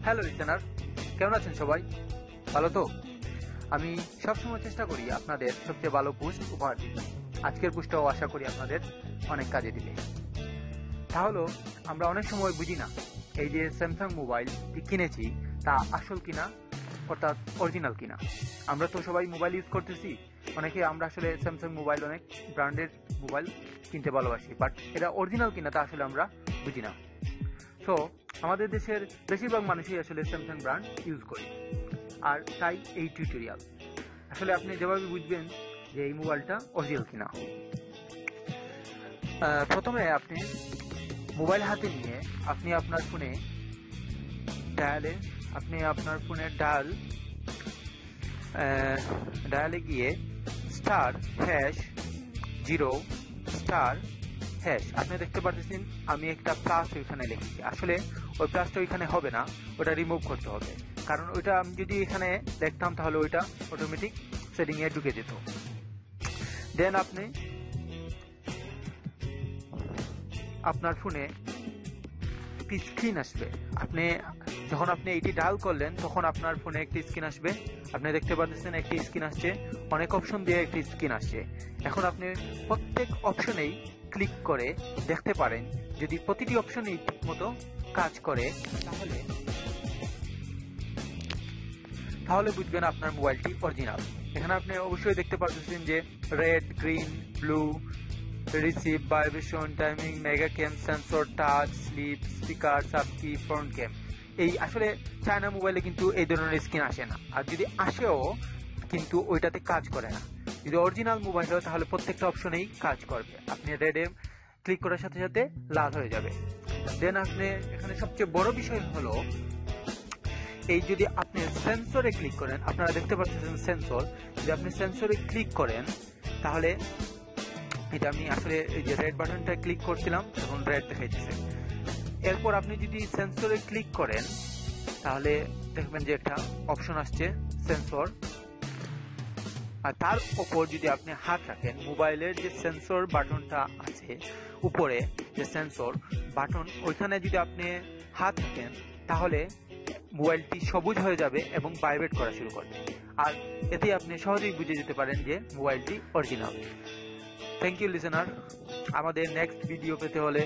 Hello listener, কেমন আছেন সবাই? ভালো তো? আমি সবসময় চেষ্টা করি আপনাদের সবচেয়ে ভালো পোস্ট উপহার দিতে। আজকের পোস্টটাও আশা করি আপনাদের অনেক কাজে দিবে। তাহলে আমরা অনেক সময় বুঝি না এই যে স্যামসাং মোবাইলটি কিনেছি তা আসল কিনা, অর্থাৎ অরিজিনাল কিনা। আমরা তো সবাই মোবাইল ইউজ করতেছি, অনেকে আমরা আসলে স্যামসাং মোবাইল, অনেক ব্র্যান্ডের মোবাইল কিনতে ভালোবাসি, বাট এটা অরিজিনাল কিনা তা আসলে আমরা বুঝি না। সো আমাদের দেশের বেশিরভাগ মানুষই আসলে স্যামসাং ব্র্যান্ড ইউজ করি, আর তাই এই টিউটোরিয়াল। আসলে আপনি যেভাবে বুঝবেন যে এই মোবাইলটা অরিজিনাল কিনা। প্রথমে আপনি মোবাইল হাতে নিয়ে আপনি আপনার ফোনে ডায়ালে গিয়ে *#0* আপনি দেখতে পাচ্ছেন আমি একটা প্লাস ওইখানে লিখেছি। আসলে ওই প্লাসটা ওইখানে হবে না, ওটা রিমুভ করতে হবে, কারণ ওইটা আমি যদি এখানে দেখতাম তাহলে ওইটা অটোমেটিক সেটিং এ ঢুকে যেত। দেন আপনি আপনার ফোনে একটি স্ক্রিন আসবে। যখন আপনি এইটি ডায়াল করলেন তখন আপনার ফোনে একটি স্ক্রিন আসবে। আপনি দেখতে পাচ্ছেন একটি স্ক্রিন আসছে, অনেক অপশন দিয়ে একটি স্ক্রিন আসছে। এখন আপনি প্রত্যেক অপশনেই ক্লিক করে দেখতে পারেন, যদি প্রতিটি অপশনেই ঠিক মতো কাজ করে তাহলে বুঝবেন আপনার মোবাইলটি অরিজিনাল। এখানে আপনি অবশ্যই দেখতে পাচ্ছেন যে red, green, blue, receive, vibration, timing, mega cam, sensor, touch, sleep, speaker, সাবকি, ফ্রন্ট ক্যাম। এই আসলে চায়না মোবাইলে কিন্তু এই ধরনের স্ক্রিন আসে না, আর যদি আসেও কিন্তু ওইটাতে কাজ করে না। যদি অরিজিনাল মোবাইল হয় তাহলে প্রত্যেকটা অপশনেই কাজ করবে। আপনি রেডে ক্লিক করার সাথে সাথে লাল হয়ে যাবে। দেন আপনি এখানে সবচেয়ে বড় বিষয় হলো এই যদি আপনি সেন্সরে ক্লিক করেন, আপনারা দেখতে পাচ্ছেন সেন্সর, যদি আপনি সেন্সরে ক্লিক করেন তাহলে এটা আমি আসলে এই যে রেড বাটনটা ক্লিক করছিলাম তখন রেড দেখাইতেছে। এরপর আপনি যদি সেন্সরে ক্লিক করেন তাহলে দেখবেন যে একটা অপশন আসছে সেন্সর, আর তার উপর যদি আপনি হাত রাখেন, মোবাইলের যে সেন্সর বাটনটা আছে উপরে, যে সেন্সর বাটন, ওইখানে যদি আপনি হাত রাখেন তাহলে মোবাইলটি সবুজ হয়ে যাবে এবং ভাইব্রেট করা শুরু করবে। আর এতে আপনি সহজেই বুঝে যেতে পারেন যে মোবাইলটি অরিজিনাল। Thank you listener. আমাদের নেক্সট ভিডিও পেতে হলে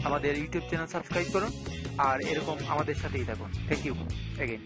আমাদের ইউটিউব চ্যানেল সাবস্ক্রাইব করুন আর এরকম আমাদের সাথেই থাকুন। Thank you again.